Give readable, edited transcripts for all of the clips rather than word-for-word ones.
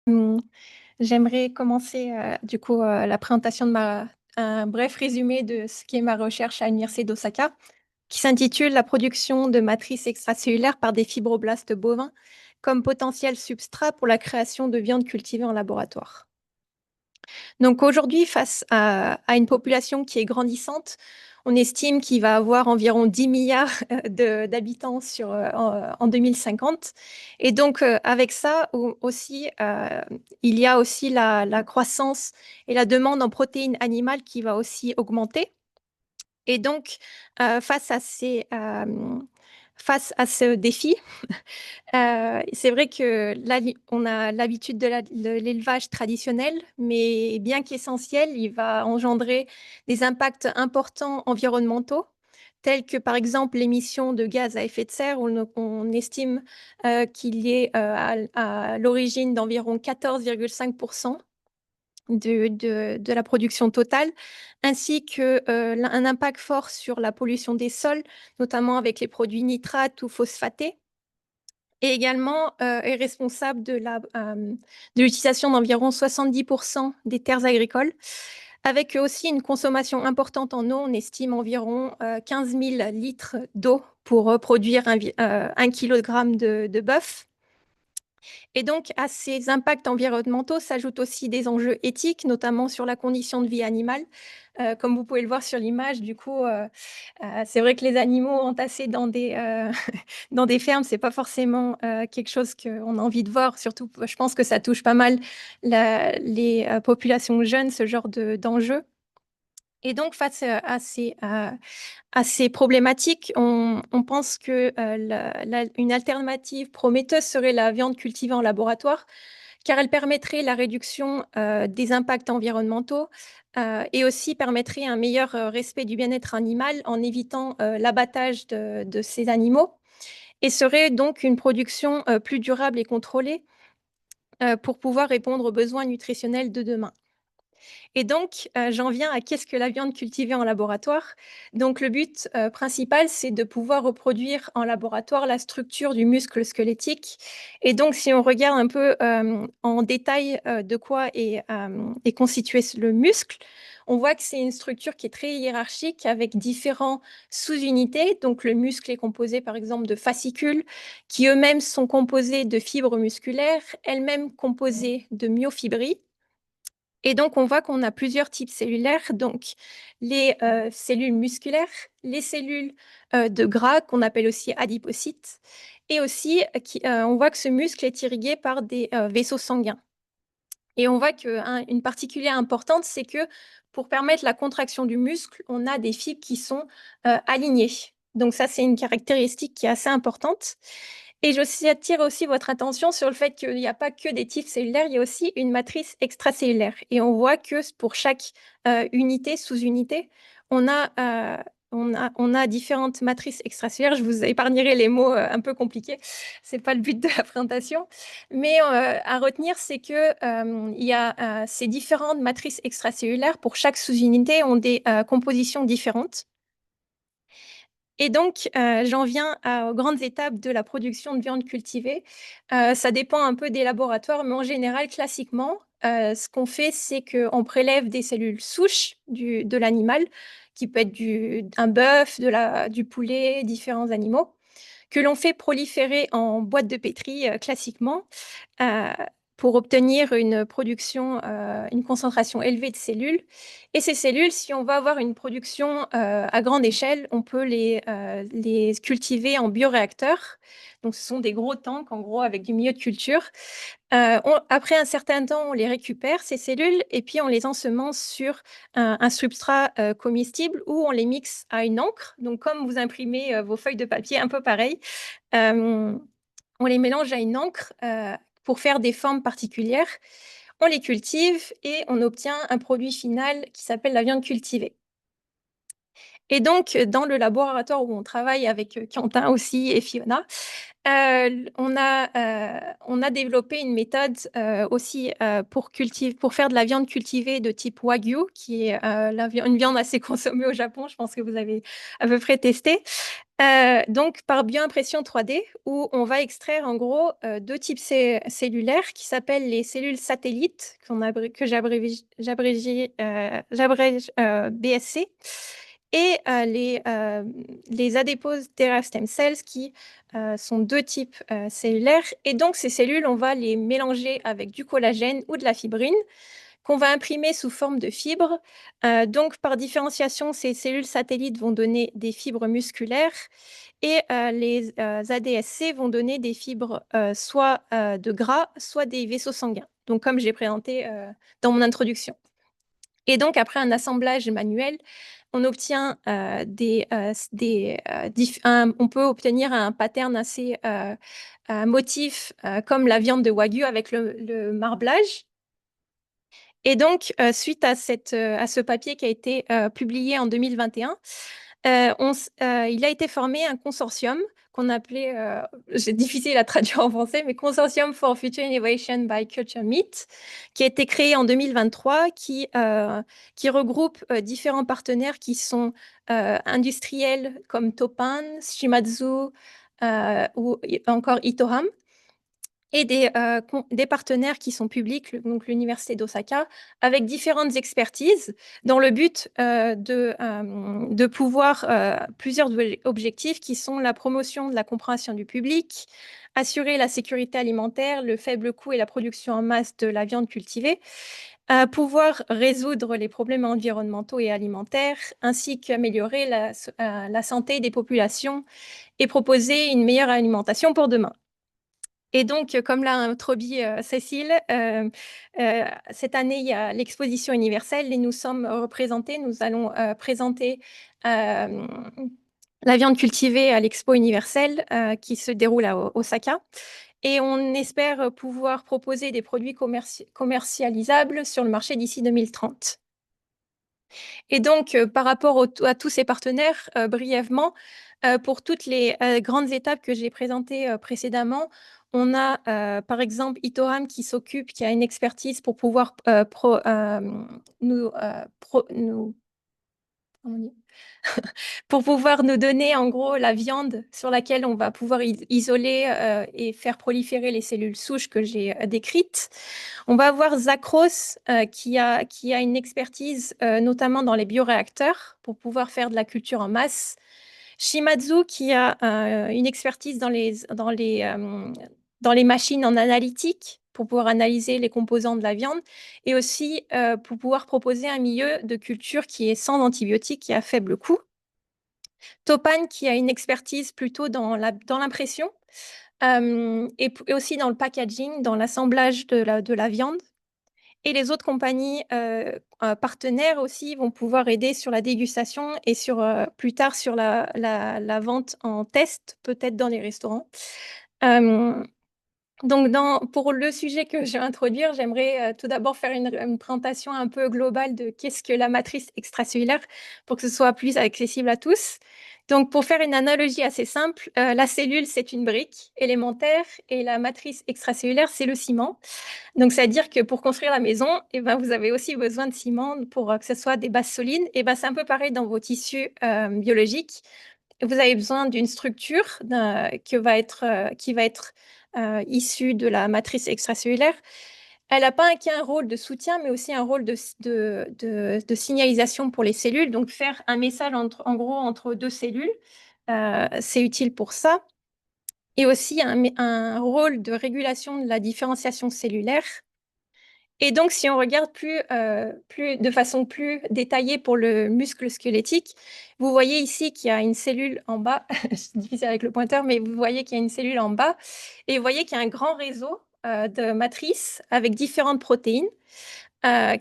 Mmh, J'aimerais commencer, la présentation de ma un bref résumé de ce qui est ma recherche à l'université d'Osaka, qui s'intitule «La production de matrices extracellulaires par des fibroblastes bovins comme potentiel substrat pour la création de viande cultivée en laboratoire». Donc aujourd'hui, face à une population qui est grandissante, on estime qu'il va avoir environ 10 000 000 de d'habitants en 2050 et donc avec ça au aussi, il y a aussi la croissance et la demande en protéines animales qui va aussi augmenter et donc face à face à ce défi, c'est vrai que là, on a l'habitude de l'élevage traditionnel, mais bien qu'essentiel, il va engendrer des impacts importants environnementaux, tels que, par exemple, l'émission de gaz à effet de serre. On estime, qu'il y ait, à l'origine d'environ 14,5 de la production totale, ainsi que, un impact fort sur la pollution des sols, notamment avec les produits nitrates ou phosphatés. Et également, est responsable de l'utilisation d'environ 70 des terres agricoles, avec aussi une consommation importante en eau. On estime environ, 15 000 litres d'eau pour, produire 1 kilogramme de bœuf. Et donc à ces impacts environnementaux s'ajoutent aussi des enjeux éthiques, notamment sur la condition de vie animale. Comme vous pouvez le voir sur l'image, du coup, c'est vrai que les animaux entassés dans dans des fermes, c'est pas forcément, quelque chose qu'on a envie de voir. Surtout, je pense que ça touche pas mal les populations jeunes, ce genre d'enjeux. Et donc face, à ces problématiques, on pense que, une alternative prometteuse serait la viande cultivée en laboratoire, car elle permettrait la réduction, des impacts environnementaux, et aussi permettrait un meilleur, respect du bien-être animal en évitant, l'abattage de ces animaux et serait donc une production, plus durable et contrôlée, pour pouvoir répondre aux besoins nutritionnels de demain. Et donc, j'en viens à qu'est-ce que la viande cultivée en laboratoire? Donc le but, principal, c'est de pouvoir reproduire en laboratoire la structure du muscle squelettique et donc si on regarde un peu, en détail, de quoi est constitué le muscle, on voit que c'est une structure qui est très hiérarchique avec différents sous-unités. Donc le muscle est composé, par exemple, de fascicules qui eux-mêmes sont composés de fibres musculaires, elles-mêmes composées de myofibrilles et donc, on voit qu'on a plusieurs types cellulaires, donc les, cellules musculaires, les cellules, de gras qu'on appelle aussi adipocytes et aussi, on voit que ce muscle est irrigué par des, vaisseaux sanguins et on voit une particulière importante, c'est que pour permettre la contraction du muscle, on a des fibres qui sont, alignées. Donc ça, c'est une caractéristique qui est assez importante et j'attire aussi votre attention sur le fait qu'il n'y a pas que des types cellulaires, il y a aussi une matrice extracellulaire et on voit que pour chaque, unité, sous-unité, on a, on a différentes matrices extracellulaires. Je vous épargnerai les mots, un peu compliqués, c'est pas le but de la présentation, mais, à retenir, c'est que, il y a, ces différentes matrices extracellulaires pour chaque sous-unité ont des, compositions différentes et donc, j'en viens aux grandes étapes de la production de viande cultivée. Ça dépend un peu des laboratoires, mais en général, classiquement, ce qu'on fait, c'est qu'on prélève des cellules souches de l'animal, qui peut être un bœuf, du poulet, différents animaux, que l'on fait proliférer en boîte de pétri, classiquement, heu, pour obtenir une production, une concentration élevée de cellules et ces cellules, si on veut avoir une production, à grande échelle, on peut les cultiver en bioréacteur. Donc ce sont des gros tanks, en gros, avec du milieu de culture. On Après un certain temps, on les récupère ces cellules et puis on les ensemence sur un substrat, comestible où on les mixe à une encre. Donc comme vous imprimez, vos feuilles de papier, un peu pareil. Hem, on les mélange à une encre, pour faire des formes particulières. On les cultive et on obtient un produit final qui s'appelle la viande cultivée. Et donc, dans le laboratoire où on travaille avec, Quentin aussi et Fiona, on a développé une méthode, aussi, pour faire de la viande cultivée de type Wagyu, qui est, une viande assez consommée au Japon. Je pense que vous avez à peu près testé. Donc par bioimpression 3D où on va extraire en gros, 2 types cellulaires qui s'appellent les cellules satellites que j'abrège, BSC et les adipose derived stem cells qui, sont 2 types, cellulaires et donc ces cellules, on va les mélanger avec du collagène ou de la fibrine qu'on va imprimer sous forme de fibres. Donc par différenciation, ces cellules satellites vont donner des fibres musculaires et les ADSC vont donner des fibres soit de gras, soit des vaisseaux sanguins. Donc comme j'ai présenté dans mon introduction. Et donc après un assemblage manuel, on obtient on peut obtenir un pattern assez motif comme la viande de Wagyu avec le marblage. Et donc, suite à ce papier qui a été publié en 2021, il a été formé un consortium qu'on appelait, c'est difficile à traduire en français, mais Consortium for Future Innovation by Culture Meat, qui a été créé en 2023, qui regroupe différents partenaires qui sont industriels comme Toppan, Shimadzu ou encore Itoham et des partenaires qui sont publics, donc l'université d'Osaka, avec différentes expertises dans le but de pouvoir plusieurs objectifs qui sont la promotion de la compréhension du public, assurer la sécurité alimentaire, le faible coût et la production en masse de la viande cultivée, pouvoir résoudre les problèmes environnementaux et alimentaires, ainsi qu'améliorer la santé des populations et proposer une meilleure alimentation pour demain. Et donc, comme l'a introduit Cécile, cette année, il y a l'exposition universelle et nous sommes représentés. Nous allons présenter la viande cultivée à l'expo universelle qui se déroule à Osaka. Et on espère pouvoir proposer des produits commercialisables sur le marché d'ici 2030. Et donc, par rapport à tous ces partenaires, brièvement, pour toutes les grandes étapes que j'ai présentées précédemment, on a par exemple Itoham qui a une expertise pour pouvoir comment on dit? Pour pouvoir nous donner en gros la viande sur laquelle on va pouvoir isoler et faire proliférer les cellules souches que j'ai décrites. On va avoir Zachros qui a une expertise notamment dans les bioréacteurs pour pouvoir faire de la culture en masse. Shimadzu qui a une expertise dans les machines en analytique pour pouvoir analyser les composants de la viande et aussi pour pouvoir proposer un milieu de culture qui est sans antibiotiques et à faible coût. Toppan qui a une expertise plutôt dans l'impression et aussi dans le packaging, dans l'assemblage de la viande. Et les autres compagnies partenaires aussi vont pouvoir aider sur la dégustation et plus tard sur la vente en test, peut-être dans les restaurants. Donc, pour le sujet que je vais introduire, j'aimerais tout d'abord faire une présentation un peu globale de qu'est-ce que la matrice extracellulaire pour que ce soit plus accessible à tous. Donc, pour faire une analogie assez simple, la cellule, c'est une brique élémentaire et la matrice extracellulaire, c'est le ciment. Donc, c'est-à-dire que pour construire la maison, eh ben, vous avez aussi besoin de ciment pour que ce soit des bases solides. Et ben, c'est un peu pareil dans vos tissus biologiques. Vous avez besoin d'une structure qui va être issue de la matrice extracellulaire. Elle n'a pas qu'un rôle de soutien, mais aussi un rôle de signalisation pour les cellules. Donc, faire un message en gros entre deux cellules, c'est utile pour ça. Et aussi un rôle de régulation de la différenciation cellulaire. Et donc, si on regarde de façon plus détaillée pour le muscle squelettique, vous voyez ici qu'il y a une cellule en bas. C'est difficile avec le pointeur, mais vous voyez qu'il y a une cellule en bas. Et vous voyez qu'il y a un grand réseau de matrices avec différentes protéines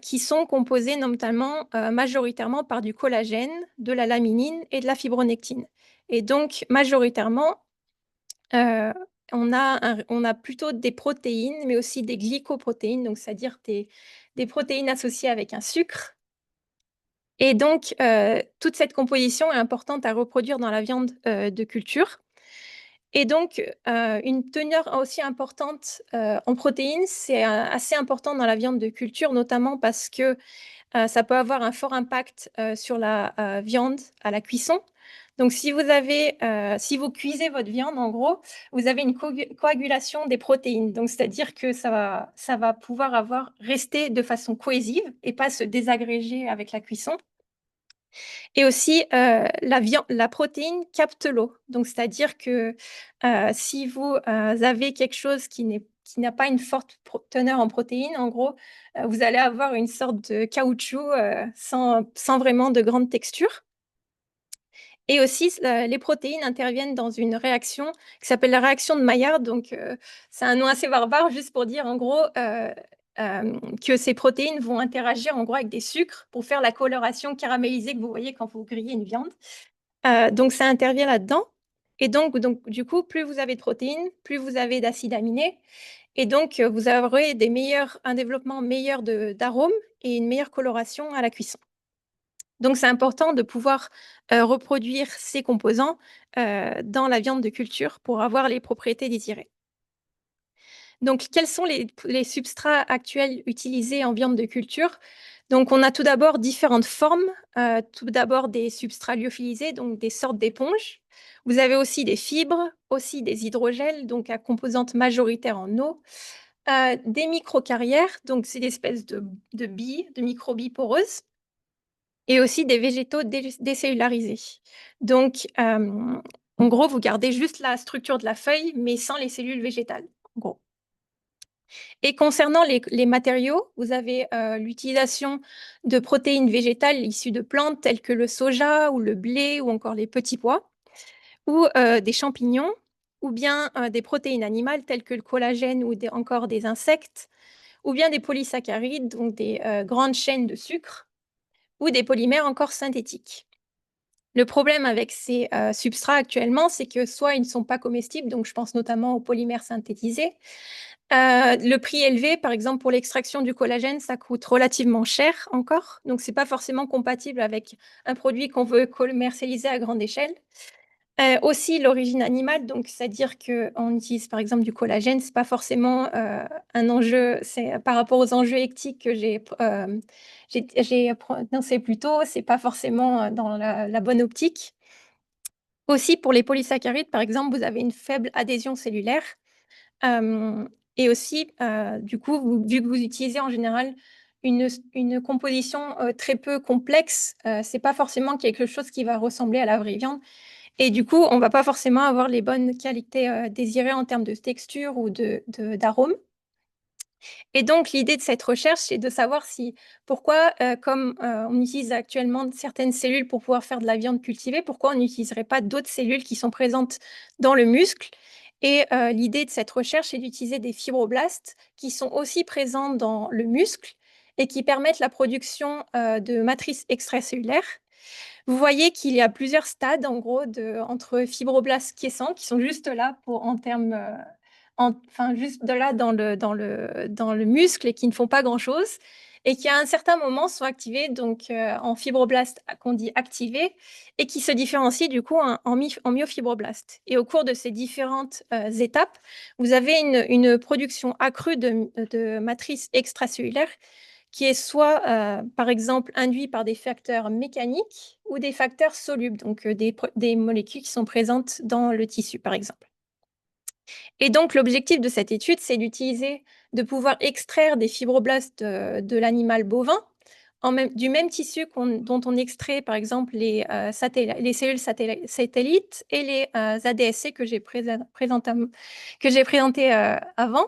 qui sont composées notamment majoritairement par du collagène, de la laminine et de la fibronectine. Et donc, majoritairement, euh, on a plutôt des protéines, mais aussi des glycoprotéines, donc c'est-à-dire des protéines associées avec un sucre. Et donc, toute cette composition est importante à reproduire dans la viande, de culture. Et donc, une teneur aussi importante, en protéines, c'est, assez important dans la viande de culture, notamment parce que, ça peut avoir un fort impact, sur la, viande à la cuisson. Donc si vous cuisez votre viande, en gros, vous avez une coagulation des protéines. Donc c'est-à-dire que ça va pouvoir rester de façon cohésive et pas se désagréger avec la cuisson. Et aussi, la protéine capte l'eau. Donc c'est-à-dire que, si vous, avez quelque chose qui n'a pas une forte teneur en protéines, en gros, vous allez avoir une sorte de caoutchouc, sans vraiment de grande texture. Et aussi les protéines interviennent dans une réaction qui s'appelle la réaction de Maillard. Donc, c'est un nom assez barbare juste pour dire en gros, que ces protéines vont interagir en gros avec des sucres pour faire la coloration caramélisée que vous voyez quand vous grillez une viande. Donc ça intervient là-dedans. Et donc du coup, plus vous avez de protéines, plus vous avez d'acides aminés. Et donc, vous aurez un développement meilleur d'arômes et une meilleure coloration à la cuisson. Donc c'est important de pouvoir, reproduire ces composants, dans la viande de culture pour avoir les propriétés désirées. Donc quels sont les substrats actuels utilisés en viande de culture? Donc on a tout d'abord différentes formes, tout d'abord des substrats lyophilisés, donc des sortes d'éponges. Vous avez aussi des fibres, aussi des hydrogels, donc à composante majoritaire en eau, des microcarrières, donc c'est des espèces de billes, de microbilles poreuses. Et aussi des végétaux décellularisés. Donc, en gros, vous gardez juste la structure de la feuille, mais sans les cellules végétales, en gros. Et concernant les matériaux, vous avez, l'utilisation de protéines végétales issues de plantes telles que le soja ou le blé ou encore les petits pois ou, des champignons ou bien, des protéines animales telles que le collagène ou encore des insectes ou bien des polysaccharides, donc des, grandes chaînes de sucre ou des polymères encore synthétiques. Le problème avec ces, substrats actuellement, c'est que soit ils ne sont pas comestibles, donc je pense notamment aux polymères synthétisés. Le prix élevé, par exemple pour l'extraction du collagène, ça coûte relativement cher encore, donc c'est pas forcément compatible avec un produit qu'on veut commercialiser à grande échelle. Aussi l'origine animale, donc c'est-à-dire qu'on utilise par exemple du collagène, c'est pas forcément, un enjeu, c'est par rapport aux enjeux éthiques que j'ai prononcés plus tôt, c'est pas forcément, dans la bonne optique. Aussi pour les polysaccharides, par exemple, vous avez une faible adhésion cellulaire, hem et aussi, du coup, vu que vous utilisez en général une composition, très peu complexe, c'est pas forcément quelque chose qui va ressembler à la vraie viande. Et du coup, on va pas forcément avoir les bonnes qualités, désirées en termes de texture ou d'arôme. Et donc l'idée de cette recherche, c'est de savoir si pourquoi, comme, on utilise actuellement certaines cellules pour pouvoir faire de la viande cultivée, pourquoi on n'utiliserait pas d'autres cellules qui sont présentes dans le muscle? Et l'idée de cette recherche, c'est d'utiliser des fibroblastes qui sont aussi présents dans le muscle et qui permettent la production, de matrices extracellulaires. Vous voyez qu'il y a plusieurs stades en gros entre fibroblastes quiescents qui sont juste là pour en termes, enfin juste de là dans le muscle et qui ne font pas grand-chose et qui à un certain moment sont activés donc, en fibroblastes qu'on dit activés et qui se différencient du coup en myofibroblastes. Et au cours de ces différentes, étapes, vous avez une production accrue de matrices extracellulaires qui est soit, par exemple, induit par des facteurs mécaniques ou des facteurs solubles, donc des molécules qui sont présentes dans le tissu, par exemple. Et donc l'objectif de cette étude, c'est de pouvoir extraire des fibroblastes, de l'animal bovin du même tissu dont on extrait, par exemple, les cellules satellites et les, ADSC que j'ai présentés, avant.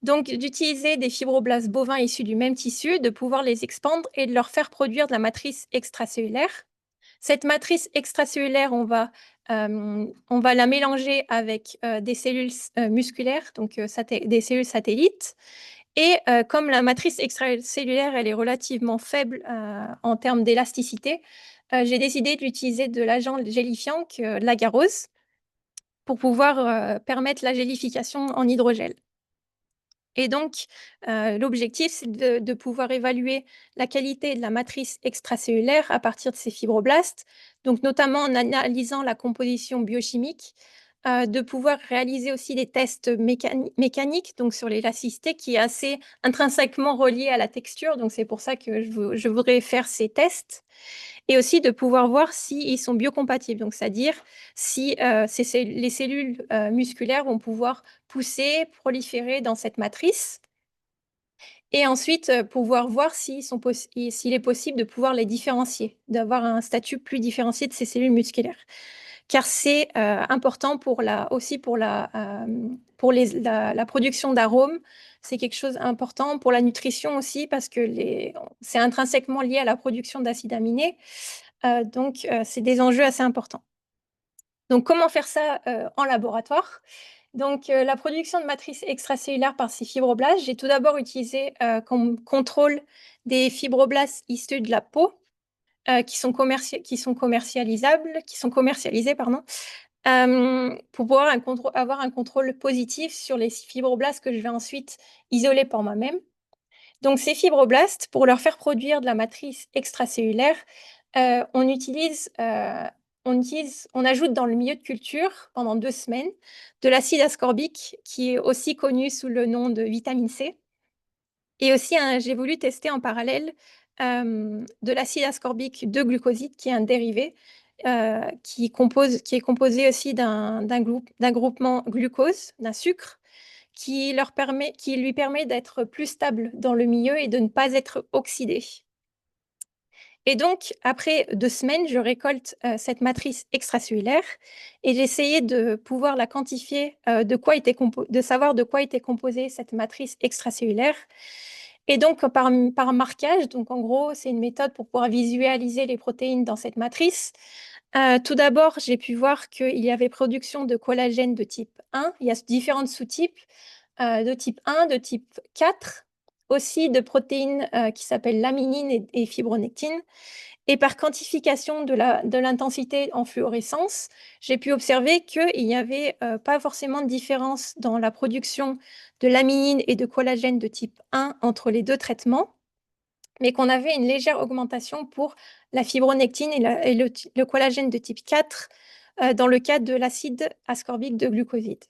Donc d'utiliser des fibroblastes bovins issus du même tissu, de pouvoir les expandre et de leur faire produire de la matrice extracellulaire. Cette matrice extracellulaire, on va la mélanger avec, des cellules musculaires, donc des cellules satellites et comme la matrice extracellulaire, elle est relativement faible, en termes d'élasticité, j'ai décidé d'utiliser de l'agent gélifiant que l'agarose pour pouvoir, permettre la gélification en hydrogel. Et donc, l'objectif, c'est de pouvoir évaluer la qualité de la matrice extracellulaire à partir de ces fibroblastes, donc notamment en analysant la composition biochimique, de pouvoir réaliser aussi des tests mécaniques, donc sur l'élasticité qui est assez intrinsèquement reliée à la texture, donc c'est pour ça que je voudrais faire ces tests et aussi de pouvoir voir s'ils sont biocompatibles, donc c'est-à-dire si, les cellules, musculaires vont pouvoir pousser, proliférer dans cette matrice et ensuite, pouvoir voir s'il est possible de pouvoir les différencier, d'avoir un statut plus différencié de ces cellules musculaires. Car c'est, important pour la production d'arômes. C'est quelque chose d'important pour la nutrition aussi parce que c'est intrinsèquement lié à la production d'acides aminés, donc c'est des enjeux assez importants. Donc comment faire ça, en laboratoire? Donc, la production de matrices extracellulaires par ces fibroblastes, j'ai tout d'abord utilisé, comme contrôle des fibroblastes issus de la peau, qui sont commercialisés, pardon, pour pouvoir avoir un contrôle positif sur les fibroblastes que je vais ensuite isoler par moi-même. Donc ces fibroblastes, pour leur faire produire de la matrice extracellulaire, heu, on utilise, heu, on ajoute dans le milieu de culture, pendant 2 semaines, de l'acide ascorbique qui est aussi connu sous le nom de vitamine C et aussi j'ai voulu tester en parallèle, de l'acide ascorbique de glucoside qui est un dérivé, qui est composé aussi d'un groupement glucose, d'un sucre qui lui permet d'être plus stable dans le milieu et de ne pas être oxydé. Et donc, après 2 semaines, je récolte, cette matrice extracellulaire et j'ai essayé de pouvoir la quantifier, de savoir de quoi était composée cette matrice extracellulaire et donc par marquage, donc en gros, c'est une méthode pour pouvoir visualiser les protéines dans cette matrice. Tout d'abord, j'ai pu voir qu'il y avait production de collagène de type 1. Il y a différents sous-types, de type 1, de type 4, aussi de protéines, qui s'appellent laminine et fibronectine et par quantification de l'intensité en fluorescence, j'ai pu observer qu'il n'y avait, pas forcément de différence dans la production de laminine et de collagène de type 1 entre les 2 traitements, mais qu'on avait une légère augmentation pour la fibronectine et le collagène de type 4, dans le cadre de l'acide ascorbique de glucoside.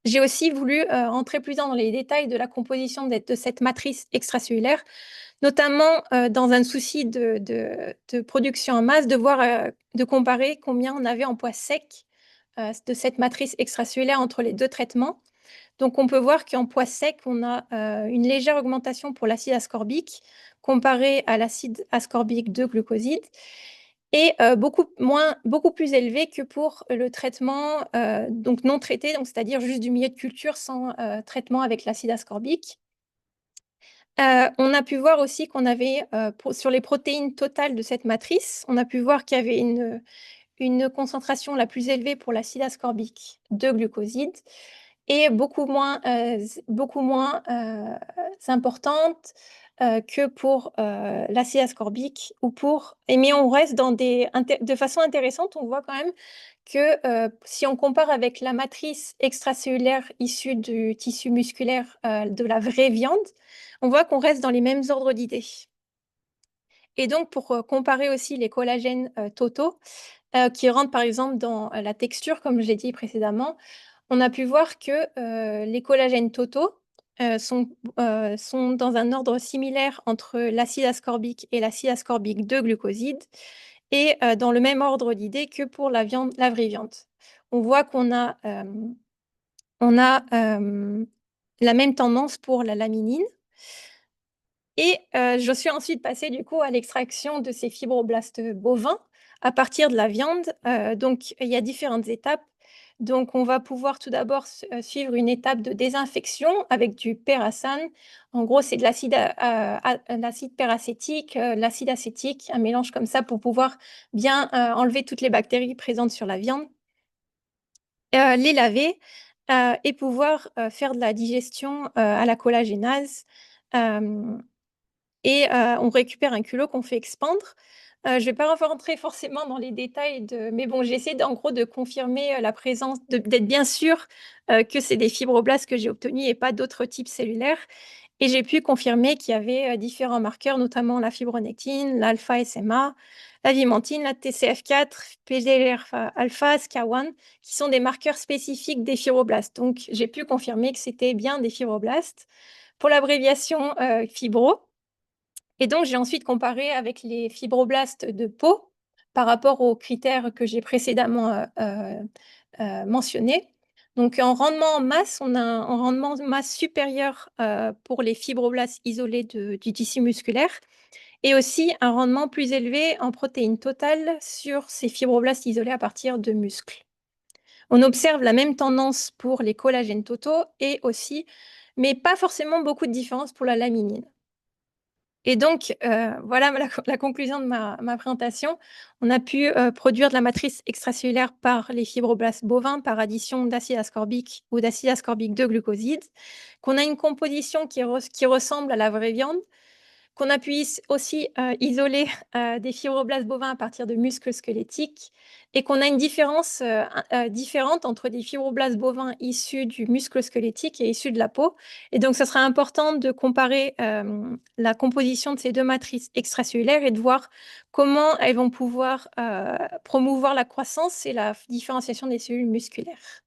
J'ai aussi voulu, entrer plus dans les détails de la composition de cette matrice extracellulaire, notamment, dans un souci de production en masse, de voir, de comparer combien on avait en poids sec, de cette matrice extracellulaire entre les 2 traitements. Donc on peut voir qu'en poids sec, on a, une légère augmentation pour l'acide ascorbique comparé à l'acide ascorbique de glucoside et beaucoup plus élevé que pour le traitement, donc non traité, donc c'est-à-dire juste du milieu de culture sans, traitement avec l'acide ascorbique. On a pu voir aussi qu'on avait, sur les protéines totales de cette matrice, on a pu voir qu'il y avait une concentration la plus élevée pour l'acide ascorbique de glucoside et beaucoup moins importante, que pour, l'acide ascorbique ou pour mais on reste dans de façon intéressante, on voit quand même que, si on compare avec la matrice extracellulaire issue du tissu musculaire, de la vraie viande, on voit qu'on reste dans les mêmes ordres d'idées et donc pour, comparer aussi les collagènes, totaux, qui rentrent par exemple dans, la texture comme je l'ai dit précédemment, on a pu voir que, les collagènes totaux, sont dans un ordre similaire entre l'acide ascorbique et l'acide ascorbique de glucoside et dans le même ordre d'idées que pour la vraie viande. On voit qu'on a la même tendance pour la laminine et je suis ensuite passée du coup à l'extraction de ces fibroblastes, bovins à partir de la viande, donc il y a différentes étapes. Donc on va pouvoir tout d'abord suivre une étape de désinfection avec du péracane. En gros, c'est de l'acide peracétique, l'acide acétique, un mélange comme ça pour pouvoir bien, enlever toutes les bactéries présentes sur la viande, les laver, et pouvoir, faire de la digestion, à la collagénase, hem et on récupère un culot qu'on fait expandre. Je vais pas rentrer forcément dans les détails mais bon, j'essaie d'en gros de confirmer, la présence d'être bien sûre, que c'est des fibroblastes que j'ai obtenus et pas d'autres types cellulaires et j'ai pu confirmer qu'il y avait, différents marqueurs, notamment la fibronectine, l'alpha-SMA, la vimentina, la TCF4, PDGFR-alpha, SCA1, qui sont des marqueurs spécifiques des fibroblastes. Donc j'ai pu confirmer que c'était bien des fibroblastes. Pour l'abréviation, fibro, et donc, j'ai ensuite comparé avec les fibroblastes de peau par rapport aux critères que j'ai précédemment, mentionnés. Donc en rendement en masse, on a un rendement de masse supérieur, pour les fibroblastes isolés du tissu musculaire et aussi un rendement plus élevé en protéines totales sur ces fibroblastes isolés à partir de muscles. On observe la même tendance pour les collagènes totaux et aussi mais pas forcément beaucoup de différence pour la laminine. Et donc, voilà la conclusion de ma présentation. On a pu, produire de la matrice extracellulaire par les fibroblastes bovins par addition d'acide ascorbique ou d'acide ascorbique de glucoside, qu'on a une composition qui ressemble à la vraie viande, qu'on a pu aussi isoler des fibroblastes bovins à partir de muscles squelettiques et qu'on a une différence différente entre des fibroblastes bovins issus du muscle squelettique et issus de la peau. Et donc, ce sera important de comparer la composition de ces deux matrices extracellulaires et de voir comment elles vont pouvoir promouvoir la croissance et la différenciation des cellules musculaires.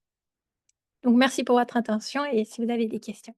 Donc, merci pour votre attention et si vous avez des questions.